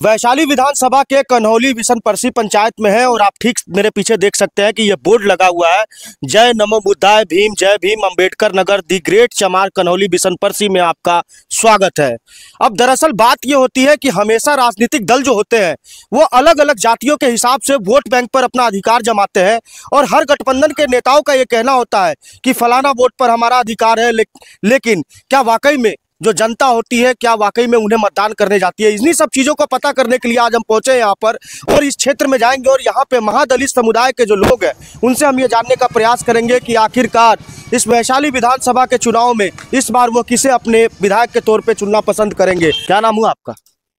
वैशाली विधानसभा के कन्हौली विशन परसी पंचायत में है और आप ठीक मेरे पीछे देख सकते हैं कि यह बोर्ड लगा हुआ है, जय नमो बुद्धाय भीम, जय भीम, अंबेडकर नगर, दी ग्रेट चमार, कन्हौली विशन परसी में आपका स्वागत है। अब दरअसल बात यह होती है कि हमेशा राजनीतिक दल जो होते हैं वो अलग अलग जातियों के हिसाब से वोट बैंक पर अपना अधिकार जमाते हैं और हर गठबंधन के नेताओं का ये कहना होता है कि फलाना वोट पर हमारा अधिकार है, लेकिन क्या वाकई में जो जनता होती है क्या वाकई में उन्हें मतदान करने जाती है? इन्हीं सब चीज़ों को पता करने के लिए आज हम पहुंचे यहाँ पर और इस क्षेत्र में जाएंगे और यहाँ पे महादलित समुदाय के जो लोग हैं उनसे हम ये जानने का प्रयास करेंगे कि आखिरकार इस वैशाली विधानसभा के चुनाव में इस बार वो किसे अपने विधायक के तौर पे चुनना पसंद करेंगे। क्या नाम हुआ आपका?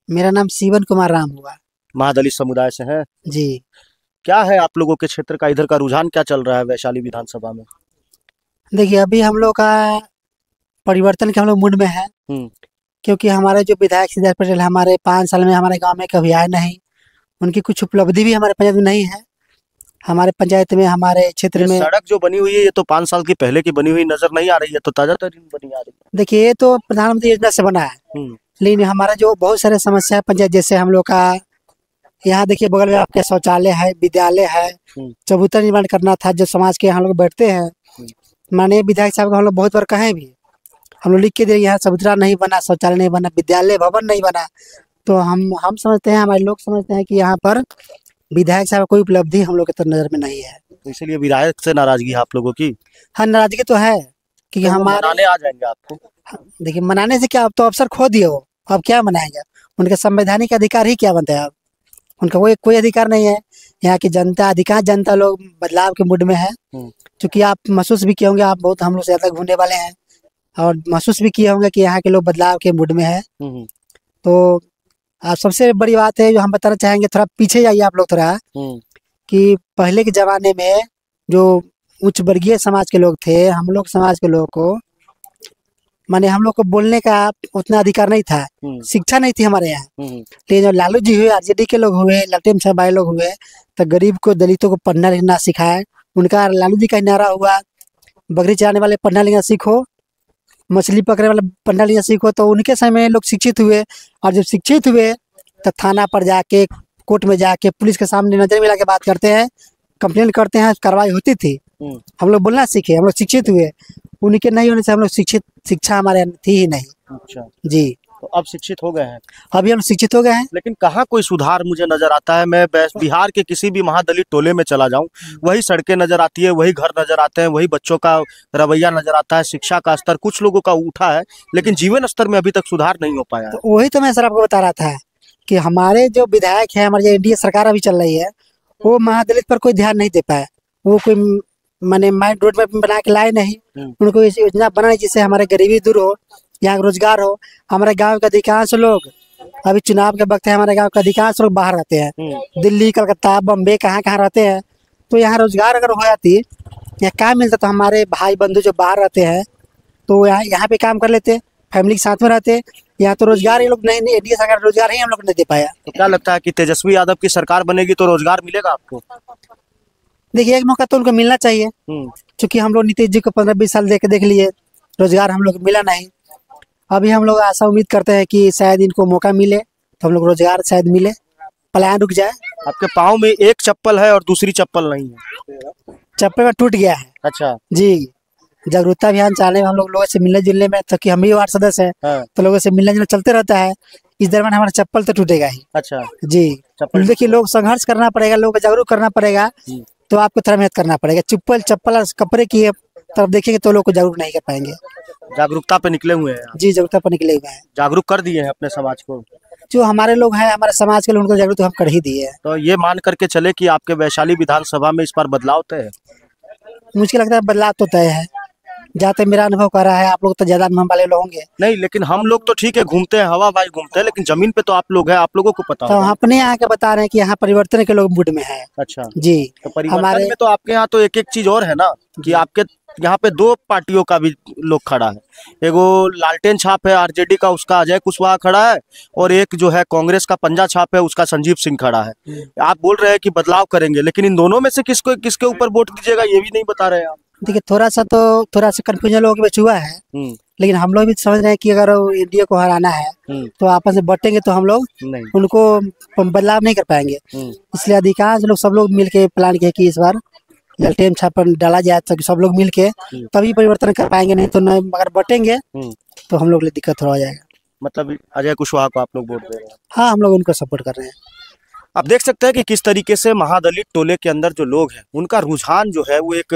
मेरा नाम सीवन कुमार राम हुआ। महादलित समुदाय से है जी। क्या है आप लोगों के क्षेत्र का, इधर का रुझान क्या चल रहा है वैशाली विधानसभा में? देखिए, अभी हम लोग का परिवर्तन के हम लोग मूड में है, क्योंकि हमारे जो विधायक सीताराम पटेल हमारे 5 साल में हमारे गांव में कभी आए नहीं। उनकी कुछ उपलब्धि भी हमारे पंचायत में नहीं है। हमारे पंचायत में हमारे क्षेत्र में सड़क जो बनी हुई है ये तो 5 साल की पहले की बनी हुई नजर नहीं आ रही है, तो ताजा तरीन बनी आ रही है। देखिए, ये तो प्रधानमंत्री योजना से बना है, लेकिन हमारा जो बहुत सारे समस्या है पंचायत, जैसे हम लोग का यहाँ देखिए बगल में आपके शौचालय है, विद्यालय है, चबूतरा निर्माण करना था जो समाज के हम लोग बैठते हैं। माननीय विधायक साहब को हम लोग बहुत बार कहे भी, हम लोग लिख के दे, यहाँ चबूतरा नहीं बना, शौचालय नहीं बना, विद्यालय भवन नहीं बना। तो हम समझते हैं, हमारे लोग समझते हैं कि यहाँ पर विधायक साहब कोई उपलब्धि हम लोग के तो नजर में नहीं है। तो इसलिए विधायक से नाराजगी है आप लोगों की? हाँ, नाराजगी तो है कि तो हमारे मनाने आ जाएंगे आपको। देखिए, मनाने से क्या, अब तो अवसर खो दिए हो, अब क्या मनाएंगे? उनके संवैधानिक अधिकार ही क्या बनते हैं? अब उनका कोई अधिकार नहीं है। यहाँ की जनता, अधिकांश जनता लोग बदलाव के मूड में है। क्योंकि आप महसूस भी किए होंगे, आप बहुत हम लोग से ज्यादा घूमने वाले हैं और महसूस भी किए होंगे कि यहाँ के लोग बदलाव के मूड में है। तो सबसे बड़ी बात है जो हम बताना चाहेंगे, थोड़ा पीछे जाइए आप लोग थोड़ा, कि पहले के जमाने में जो उच्च वर्गीय समाज के लोग थे, हम लोग समाज के लोगों को, माने हम लोग को बोलने का उतना अधिकार नहीं था, शिक्षा नहीं थी हमारे यहाँ। लेकिन जो लालू जी हुए, आरजेडी के लोग हुए, लालटेन साहब भाई लोग हुए, तो गरीब को, दलितों को पढ़ना लिखना सिखाए। उनका लालू जी का नारा हुआ, बकरी चराने वाले पढ़ना लिखना सीखो, मछली पकड़ने वाले पढ़ना लिखना सीखो। तो उनके समय में लोग शिक्षित हुए, और जब शिक्षित हुए तो थाना पर जाके, कोर्ट में जाके, पुलिस के सामने नजर मिला के बात करते हैं, कंप्लेन करते हैं, कार्रवाई होती थी। हम लोग बोलना सीखे, हम लोग शिक्षित हुए। उनके नहीं होने से हम लोग शिक्षा हमारे थी ही नहीं। अच्छा जी। तो अब शिक्षित हो गए हैं? अभी हम शिक्षित हो गए हैं, लेकिन कहाँ कोई सुधार मुझे नजर आता है। मैं बिहार के किसी भी महादलित टोले में चला जाऊं, वही सड़कें नजर आती है, वही घर नजर आते हैं, वही बच्चों का रवैया नजर आता है, शिक्षा का स्तर कुछ लोगों का उठा है, लेकिन जीवन स्तर में अभी तक सुधार नहीं हो पाया है। तो वही तो मैं सर आपको बता रहा था कि हमारे जो विधायक है, हमारी जो एनडीए सरकार अभी चल रही है, वो महादलित पर कोई ध्यान नहीं दे पाए। वो कोई माने माइंड रोड मैप बना के लाए नहीं, उनको ऐसी योजना बनाई जिससे हमारे गरीबी दूर हो, यहाँ रोजगार हो। हमारे गांव के अधिकांश लोग, अभी चुनाव के वक्त है, हमारे गांव के अधिकांश लोग बाहर रहते हैं, दिल्ली, कलकत्ता, बम्बे, कहाँ कहाँ रहते हैं। तो यहाँ रोजगार अगर हो जाती, यहाँ काम मिलता, तो हमारे भाई बंधु जो बाहर रहते हैं तो यहाँ पे काम कर लेते, फैमिली के साथ में रहते। यहाँ तो रोजगार ये लोग नहीं, एनडीए सरकार रोजगार ही हम लोग नहीं दे पाया। तो क्या लगता है कि तेजस्वी यादव की सरकार बनेगी तो रोजगार मिलेगा आपको? देखिए, एक मौका तो उनको मिलना चाहिए, क्योंकि हम लोग नीतीश जी को 15-20 साल देख लिए, रोजगार हम लोग मिला नहीं। अभी हम लोग आशा उम्मीद करते हैं कि शायद इनको मौका मिले तो हम लोग रोजगार शायद मिले, पलायन रुक जाए। आपके पाँव में एक चप्पल है और दूसरी चप्पल नहीं है? चप्पल में टूट गया है। अच्छा जी। जागरूकता अभियान चलाने में हम लोगों से मिलने जुलने में, तो कि हम भी वार्ड सदस्य हैं, तो लोगों से मिलने जुलने चलते रहता है। इस दरम्यान हमारा चप्पल तो टूटेगा ही। अच्छा जी। देखिए, लोग संघर्ष करना पड़ेगा, लोगों को जागरूक करना पड़ेगा, तो आपको थोड़ा मेहनत करना पड़ेगा। चप्पल और कपड़े की तरफ देखेंगे तो लोग को जागरूक नहीं कर पाएंगे। जागरूकता पे निकले हुए हैं? जी, जागरूकता पर निकले हुए हैं। जागरूक कर दिए हैं अपने समाज को? जो हमारे लोग हैं, हमारे समाज के लोग, उनको जागरूक हम कर ही दिए हैं। तो ये मान करके चले कि आपके वैशाली विधानसभा में इस बार बदलाव तय है? मुझे लगता है बदलाव तो तय है, जहाँ तक मेरा अनुभव कर रहा है। आप लोग तो ज्यादा अनुभव वाले लोग होंगे। नहीं, लेकिन हम लोग तो ठीक है, घूमते हैं, हवा भाई घूमते हैं, लेकिन जमीन पे तो आप लोग हैं, आप लोगों को पता तो होगा। हम अपने यहाँ के बता रहे हैं कि यहाँ परिवर्तन के लोग मूड में है। अच्छा जी। तो परिवर्तन में तो आपके यहाँ तो एक एक चीज और है ना, कि आपके यहाँ पे 2 पार्टियों का भी लोग खड़ा है। एगो लालटेन छाप है आरजेडी का, उसका अजय कुशवाहा खड़ा है, और एक जो है कांग्रेस का पंजा छाप है, उसका संजीव सिंह खड़ा है। आप बोल रहे हैं कि बदलाव करेंगे, लेकिन इन दोनों में से किसके ऊपर वोट दीजिएगा ये भी नहीं बता रहे आप। देखिए, थोड़ा सा कंफ्यूजन लोगों के बीच हुआ है, लेकिन हम लोग भी समझ रहे हैं कि अगर वो एनडीए को हराना है तो आपस में बटेंगे तो हम लोग नहीं। उनको बदलाव नहीं कर पाएंगे। इसलिए अधिकांश लोग सब लोग मिल के प्लान किया कि इस बार ललटेन छापन डाला जाए तो सब लोग मिल के तभी परिवर्तन कर पाएंगे, नहीं तो न अगर बटेंगे तो हम लोग के लिए दिक्कत हो जाएगा। मतलब अजय कुशवाहा को आप लोग वोट दे रहे हैं? हाँ, हम लोग उनको सपोर्ट कर रहे हैं। आप देख सकते हैं कि किस तरीके से महादलित टोले के अंदर जो लोग हैं उनका रुझान जो है वो एक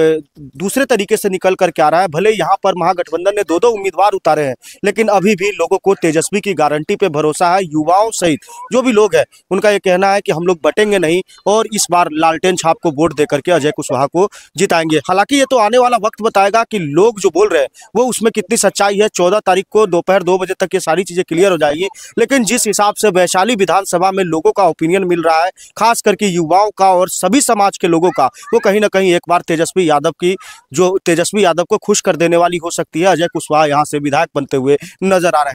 दूसरे तरीके से निकल करके आ रहा है। भले यहाँ पर महागठबंधन ने 2-2 उम्मीदवार उतारे हैं, लेकिन अभी भी लोगों को तेजस्वी की गारंटी पे भरोसा है। युवाओं सहित जो भी लोग हैं उनका ये कहना है कि हम लोग बटेंगे नहीं और इस बार लालटेन छाप को वोट दे करके अजय कुशवाहा को जिताएंगे। हालांकि ये तो आने वाला वक्त बताएगा कि लोग जो बोल रहे हैं वो उसमें कितनी सच्चाई है। 14 तारीख को दोपहर 2 बजे तक ये सारी चीजें क्लियर हो जाएगी। लेकिन जिस हिसाब से वैशाली विधानसभा में लोगों का ओपिनियन मिल रहा है, खास करके युवाओं का और सभी समाज के लोगों का, वो कहीं ना कहीं एक बार तेजस्वी यादव को खुश कर देने वाली हो सकती है। अजय कुशवाहा यहां से विधायक बनते हुए नजर आ रहे हैं।